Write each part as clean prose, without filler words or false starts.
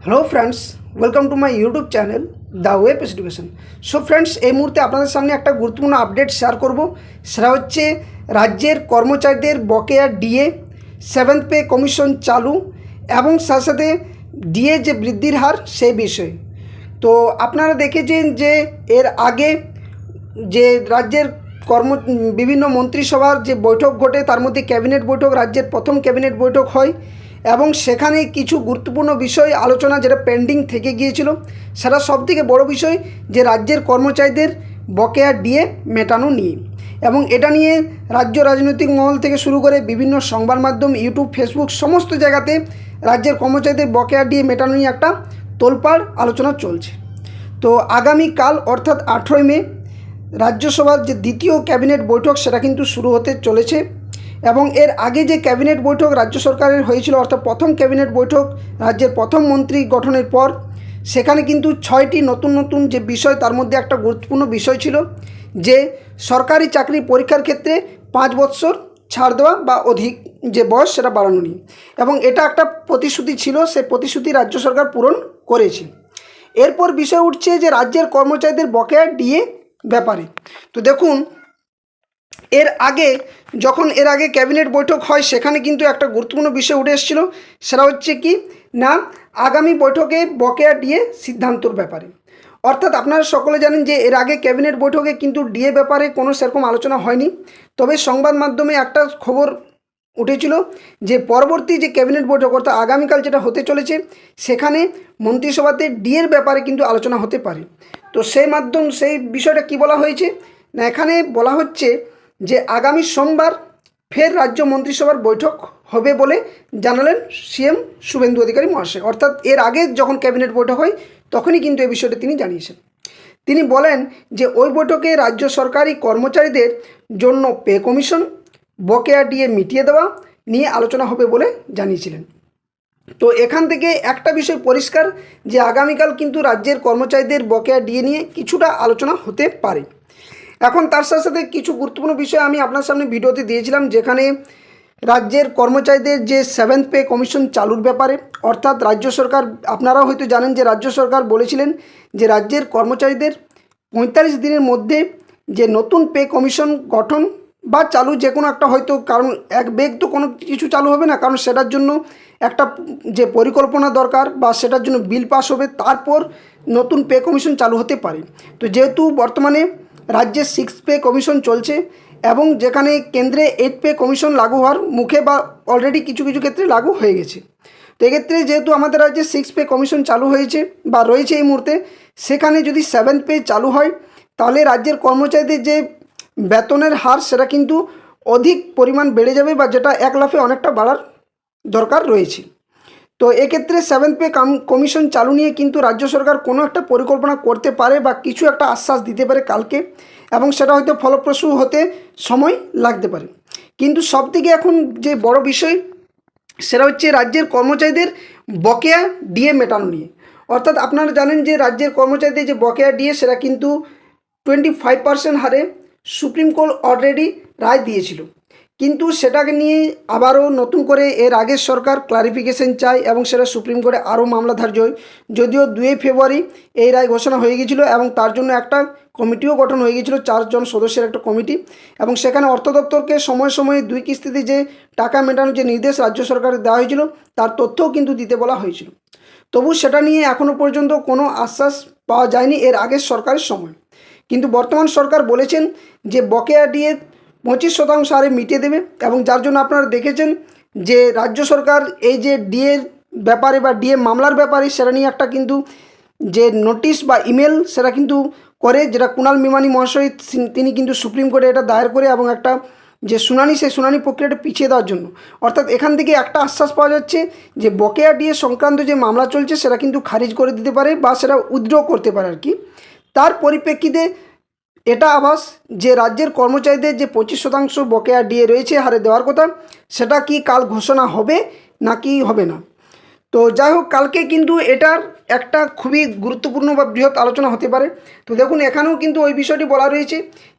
Hello friends, welcome to my YouTube channel the web education. So friends, এই মুহূর্তে আপনাদের সামনে একটা গুরুত্বপূর্ণ আপডেট শেয়ার করব। সেটা হচ্ছে রাজ্যের কর্মচারীদের বকেয়া ডিএ, সেভেন্থ পে কমিশন চালু এবং সাথে সাথে ডিএ যে বৃদ্ধির হার সেই বিষয়ে। তো আপনারা দেখেছেন যে এর আগে যে রাজ্যের বিভিন্ন মন্ত্রিসভার যে বৈঠক ঘটে, তার মধ্যে ক্যাবিনেট বৈঠক, রাজ্যের প্রথম ক্যাবিনেট বৈঠক হয় এবং সেখানে কিছু গুরুত্বপূর্ণ বিষয় আলোচনা যেটা পেন্ডিং থেকে গিয়েছিল, সেটা সবথেকে বড় বিষয় যে রাজ্যের কর্মচারীদের বকেয়া ডিএ মেটানো নিয়ে। এবং এটা নিয়ে রাজ্য রাজনৈতিক মহল থেকে শুরু করে বিভিন্ন সংবাদ মাধ্যম, ইউটিউব, ফেসবুক সমস্ত জায়গাতে রাজ্যের কর্মচারীদের বকেয়া ডিএ মেটানো নিয়ে একটা তোলপাড় আলোচনা চলছে। তো আগামীকাল অর্থাৎ 18ই মে রাজ্যসভার যে দ্বিতীয় ক্যাবিনেট বৈঠক সেটা কিন্তু শুরু হতে চলেছে। এবং এর আগে যে ক্যাবিনেট বৈঠক রাজ্য সরকারের হয়েছিল, অর্থাৎ প্রথম ক্যাবিনেট বৈঠক রাজ্যের প্রথম মন্ত্রী গঠনের পর, সেখানে কিন্তু 6টি নতুন নতুন যে বিষয়, তার মধ্যে একটা গুরুত্বপূর্ণ বিষয় ছিল যে সরকারি চাকরি পরীক্ষার ক্ষেত্রে 5 বছর ছাড় দেওয়া বা অধিক যে বয়স সেটা বাড়ানো নিয়ে। এবং এটা একটা প্রতিশ্রুতি ছিল, সেই প্রতিশ্রুতি রাজ্য সরকার পূরণ করেছে। এরপর বিষয় উঠছে যে রাজ্যের কর্মচারীদের বকেয়া ডিএ ব্যাপারে। তো দেখুন, এর আগে ক্যাবিনেট বৈঠক হয়, সেখানে কিন্তু একটা গুরুত্বপূর্ণ বিষয় উঠে এসেছিল। সেটা হচ্ছে কি না, আগামী বৈঠকে বকেয়া ডিএ সিদ্ধান্তর ব্যাপারে। অর্থাৎ আপনারা সকলে জানেন যে এর আগে ক্যাবিনেট বৈঠকে কিন্তু ডিএ ব্যাপারে কোনো সেরকম আলোচনা হয়নি। তবে সংবাদ মাধ্যমে একটা খবর উঠেছিল যে পরবর্তী যে ক্যাবিনেট বৈঠক, অর্থাৎ আগামীকাল যেটা হতে চলেছে, সেখানে মন্ত্রিসভাতে ডিএর ব্যাপারে কিন্তু আলোচনা হতে পারে। তো সেই বিষয়টা কি বলা হয়েছে না, এখানে বলা হচ্ছে যে আগামী সোমবার ফের রাজ্য মন্ত্রিসভার বৈঠক হবে বলে জানালেন সিএম শুভেন্দু অধিকারী মহাশয়। অর্থাৎ এর আগে যখন ক্যাবিনেট বৈঠক হয় তখনই কিন্তু এই বিষয়টা তিনি জানিয়েছেন। তিনি বলেন যে ওই বৈঠকে রাজ্য সরকারি কর্মচারীদের জন্য পে কমিশন, বকেয়া ডিএ মিটিয়ে দেওয়া নিয়ে আলোচনা হবে বলে জানিয়েছিলেন। তো এখান থেকে একটা বিষয় পরিষ্কার যে আগামীকাল কিন্তু রাজ্যের কর্মচারীদের বকেয়া ডিএ নিয়ে কিছুটা আলোচনা হতে পারে। এখন তার সাথে সাথে কিছু গুরুত্বপূর্ণ বিষয় আমি আপনার সামনে ভিডিওতে দিয়েছিলাম, যেখানে রাজ্যের কর্মচারীদের যে সেভেন্থ পে কমিশন চালুর ব্যাপারে। অর্থাৎ রাজ্য সরকার, আপনারাও হয়তো জানেন যে রাজ্য সরকার বলেছিলেন যে রাজ্যের কর্মচারীদের 45 দিনের মধ্যে যে নতুন পে কমিশন গঠন বা চালু যে কোনো একটা, হয়তো কারণ এক বেগ তো কোনো কিছু চালু হবে না, কারণ সেটার জন্য একটা যে পরিকল্পনা দরকার বা সেটার জন্য বিল পাস হবে, তারপর নতুন পে কমিশন চালু হতে পারে। তো যেহেতু বর্তমানে রাজ্যে 6 পে কমিশন চলছে এবং যেখানে কেন্দ্রে 8 পে কমিশন লাগু হওয়ার মুখে বা অলরেডি কিছু কিছু ক্ষেত্রে লাগু হয়ে গেছে। তো এক্ষেত্রে যেহেতু আমাদের রাজ্যে 6 পে কমিশন চালু হয়েছে বা রয়েছে এই মুহূর্তে, সেখানে যদি 7 পে চালু হয় তাহলে রাজ্যের কর্মচারীদের যে বেতনের হার সেটা কিন্তু অধিক পরিমাণ বেড়ে যাবে, বা যেটা এক লাফে অনেকটা বাড়ার দরকার রয়েছে। তো এক্ষেত্রে 7 পে কমিশন চালু নিয়ে কিন্তু রাজ্য সরকার কোনো একটা পরিকল্পনা করতে পারে বা কিছু একটা আশ্বাস দিতে পারে কালকে, এবং সেটা হয়তো ফলপ্রসূ হতে সময় লাগতে পারে। কিন্তু সবথেকে এখন যে বড় বিষয় সেটা হচ্ছে রাজ্যের কর্মচারীদের বকেয়া ডিএ মেটানো নিয়ে। অর্থাৎ আপনারা জানেন যে রাজ্যের কর্মচারীদের যে বকেয়া ডিএ সেটা কিন্তু 25% হারে সুপ্রিম কোর্ট অলরেডি রায় দিয়েছিল। কিন্তু সেটাকে নিয়ে আবারও নতুন করে এর আগের সরকার ক্লারিফিকেশন চায় এবং সেটা সুপ্রিম কোর্টে আরও মামলা ধার্য হয়। যদিও 2 ফেব্রুয়ারি এই রায় ঘোষণা হয়ে গিয়েছিলো এবং তার জন্য একটা কমিটিও গঠন হয়ে গিয়েছিলো, 4 জন সদস্যের একটা কমিটি। এবং সেখানে অর্থ দপ্তরকে সময়ে সময়ে 2 কিস্তিতে যে টাকা মেটানোর যে নির্দেশ রাজ্য সরকারের দেওয়া হয়েছিল, তার তথ্যও কিন্তু দিতে বলা হয়েছিল। তবু সেটা নিয়ে এখনও পর্যন্ত কোনো আশ্বাস পাওয়া যায়নি এর আগের সরকারের সময়। কিন্তু বর্তমান সরকার বলেছেন যে বকেয়া ডিএ 25% হারে মিটিয়ে দেবে। এবং যার জন্য আপনারা দেখেছেন যে রাজ্য সরকার এই যে ডিএর ব্যাপারে বা ডিএ মামলার ব্যাপারে সেটা নিয়ে একটা কিন্তু যে নোটিশ বা ইমেল সেটা কিন্তু করে, যেটা কুণাল মিমানি মহাশয় তিনি কিন্তু সুপ্রিম কোর্টে এটা দায়ের করে এবং একটা যে শুনানি, সেই শুনানি প্রক্রিয়াটা পিছিয়ে দেওয়ার জন্য। অর্থাৎ এখান থেকে একটা আশ্বাস পাওয়া যাচ্ছে যে বকেয়া ডিএ সংক্রান্ত যে মামলা চলছে সেটা কিন্তু খারিজ করে দিতে পারে বা সেটা উইথড্র করতে পারে আর কি। তার পরিপ্রেক্ষিতে এটা আভাস যে রাজ্যের কর্মচারীদের যে 25% বকেয়া ডিএ রয়েছে হারে দেওয়ার কথা, সেটা কি কাল ঘোষণা হবে নাকি হবে না। তো যাই হোক, কালকে কিন্তু এটার একটা খুবই গুরুত্বপূর্ণ বা বৃহৎ আলোচনা হতে পারে। তো দেখুন, এখানেও কিন্তু ওই বিষয়টি বলা রয়েছে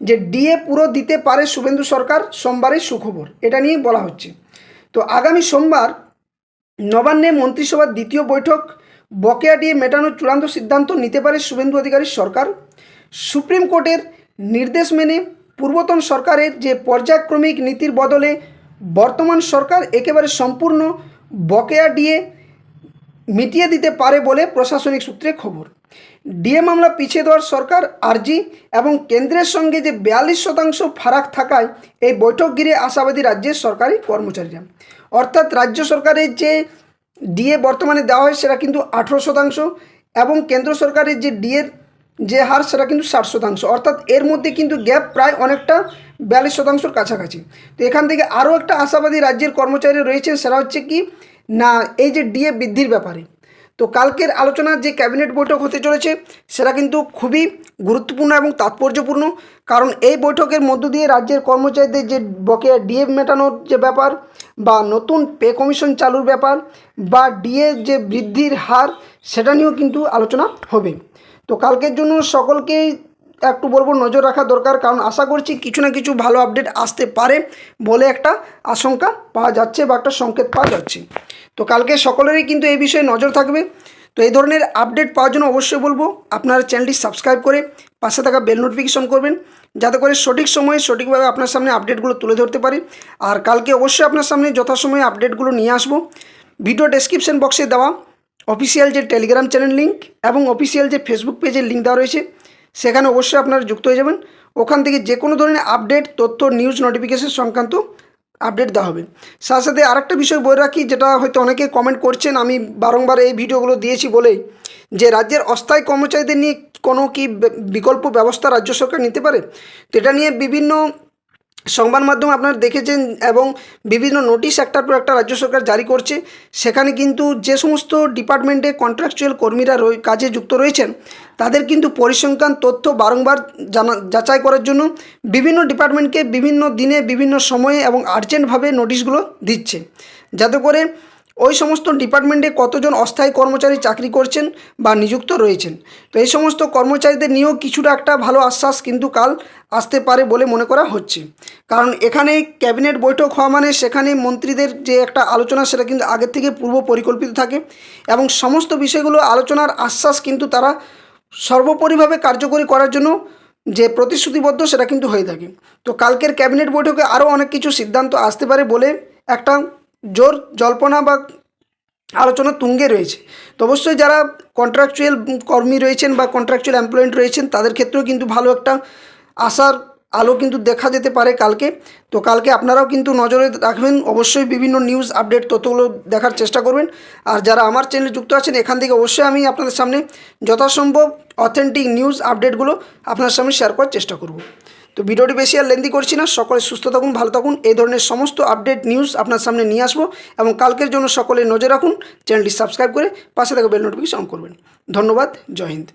যে ডিএ পুরো দিতে পারে শুভেন্দু সরকার, সোমবারের সুখবর এটা নিয়ে বলা হচ্ছে। তো আগামী সোমবার নবান্নে মন্ত্রিসভার দ্বিতীয় বৈঠক বকেয়া ডিএ মেটানোর চূড়ান্ত সিদ্ধান্ত নিতে পারে শুভেন্দু অধিকারীর সরকার। সুপ্রিম কোর্টের নির্দেশ মেনে পূর্বতন সরকারের যে পর্যায়ক্রমিক নীতির বদলে বর্তমান সরকার একেবারে সম্পূর্ণ বকেয়া ডিএ মিটিয়ে দিতে পারে বলে প্রশাসনিক সূত্রে খবর। ডিএ মামলা পিছিয়ে দেওয়ার সরকার আর্জি এবং কেন্দ্রের সঙ্গে যে 42% ফারাক থাকায় এই বৈঠক ঘিরে আশাবাদী রাজ্যের সরকারি কর্মচারীরা। অর্থাৎ রাজ্য সরকারের যে ডিএ বর্তমানে দেওয়া হয় সেটা কিন্তু 18% এবং কেন্দ্র সরকারের যে ডিএর যে হার সেটা কিন্তু 60%। অর্থাৎ এর মধ্যে কিন্তু গ্যাপ প্রায় অনেকটা 42%-র কাছাকাছি। তো এখান থেকে আরও একটা আশাবাদী রাজ্যের কর্মচারী রয়েছেন, সেটা হচ্ছে কি না এই যে ডিএ বৃদ্ধির ব্যাপারে। তো কালকের আলোচনার যে ক্যাবিনেট বৈঠক হতে চলেছে সেটা কিন্তু খুবই গুরুত্বপূর্ণ এবং তাৎপর্যপূর্ণ, কারণ এই বৈঠকের মধ্য দিয়ে রাজ্যের কর্মচারীদের যে বকেয়া ডিএ মেটানোর যে ব্যাপার বা নতুন পে কমিশন চালুর ব্যাপার বা ডিএ যে বৃদ্ধির হার সেটা নিয়েও কিন্তু আলোচনা হবে। তো কালকের জন্য সকলকেই একটু বলবো নজর রাখা দরকার, কারণ আশা করছি কিছু না কিছু ভালো আপডেট আসতে পারে বলে একটা আশঙ্কা পাওয়া যাচ্ছে বা একটা সংকেত পাওয়া যাচ্ছে। তো কালকে সকলেরই কিন্তু এই বিষয়ে নজর থাকবে। তো এই ধরনের আপডেট পাওয়ার জন্য অবশ্যই বলবো আপনারা চ্যানেলটি সাবস্ক্রাইব করে পাশে থাকা বেল নোটিফিকেশন করবেন, যাতে করে সঠিক সময়ে সঠিকভাবে আপনার সামনে আপডেটগুলো তুলে ধরতে পারি। আর কালকে অবশ্যই আপনার সামনে যথাসময়ে আপডেটগুলো নিয়ে আসবো। ভিডিও ডেসক্রিপশন বক্সে দেওয়া অফিসিয়াল যে টেলিগ্রাম চ্যানেল লিঙ্ক এবং অফিসিয়াল যে ফেসবুক পেজের লিঙ্ক দেওয়া রয়েছে সেখানে অবশ্যই আপনারা যুক্ত হয়ে যাবেন। ওখান থেকে যে কোনো ধরনের আপডেট, তথ্য, নিউজ, নোটিফিকেশন সংক্রান্ত আপডেট দেওয়া হবে। সাথে সাথে আরেকটা বিষয় বলে রাখি, যেটা হয়তো অনেকে কমেন্ট করছেন, আমি বারংবার এই ভিডিওগুলো দিয়েছি বলেই, যে রাজ্যের অস্থায়ী কর্মচারীদের নিয়ে কোনো কি বিকল্প ব্যবস্থা রাজ্য সরকার নিতে পারে। তো এটা নিয়ে বিভিন্ন সংবাদ মাধ্যমে আপনারা দেখেছেন এবং বিভিন্ন নোটিশ একটার পর একটা রাজ্য সরকার জারি করছে। সেখানে কিন্তু যে সমস্ত ডিপার্টমেন্টে কন্ট্রাকচুয়াল কর্মীরা কাজে যুক্ত রয়েছেন তাদের কিন্তু পরিসংখ্যান তথ্য বারংবার যাচাই করার জন্য বিভিন্ন ডিপার্টমেন্টকে বিভিন্ন দিনে বিভিন্ন সময়ে এবং আর্জেন্টভাবে নোটিশগুলো দিচ্ছে, যাতে করে ওই সমস্ত ডিপার্টমেন্টে কতজন অস্থায়ী কর্মচারী চাকরি করছেন বা নিযুক্ত রয়েছেন। তো এই সমস্ত কর্মচারীদের নিয়েও কিছুটা একটা ভালো আশ্বাস কিন্তু কাল আসতে পারে বলে মনে করা হচ্ছে, কারণ এখানে ক্যাবিনেট বৈঠক হওয়া মানে সেখানে মন্ত্রীদের যে একটা আলোচনা সেটা কিন্তু আগের থেকে পূর্ব পরিকল্পিত থাকে এবং সমস্ত বিষয়গুলো আলোচনার আশ্বাস কিন্তু তারা সর্বোপরিভাবে কার্যকরী করার জন্য যে প্রতিশ্রুতিবদ্ধ সেটা কিন্তু হয়ে থাকে। তো কালকের ক্যাবিনেট বৈঠকে আরও অনেক কিছু সিদ্ধান্ত আসতে পারে বলে একটা জোর জল্পনা বা আলোচনা তুঙ্গে রয়েছে। তো অবশ্যই যারা কন্ট্রাকচুয়াল কর্মী রয়েছেন বা কন্ট্রাকচুয়াল এমপ্লয়েন্ট রয়েছেন তাদের ক্ষেত্রেও কিন্তু ভালো একটা আশার আলো কিন্তু দেখা যেতে পারে কালকে। তো কালকে আপনারাও কিন্তু নজরে রাখবেন, অবশ্যই বিভিন্ন নিউজ আপডেট তথ্যগুলো দেখার চেষ্টা করবেন। আর যারা আমার চ্যানেলে যুক্ত আছেন এখান থেকে অবশ্যই আমি আপনাদের সামনে যথাসম্ভব অথেন্টিক নিউজ আপডেটগুলো আপনার সামনে শেয়ার করার চেষ্টা করব। তো ভিডিওটি বেশি আর লেন্দি করছি না, সকলে সুস্থ থাকুন, ভালো থাকুন। এই ধরনের সমস্ত আপডেট নিউজ আপনার সামনে নিয়ে আসবো এবং কালকের জন্য সকলে নজর রাখুন, চ্যানেলটি সাবস্ক্রাইব করে পাশে থাকা বেল নোটিফিকেশন অন করবেন। ধন্যবাদ, জয় হিন্দ।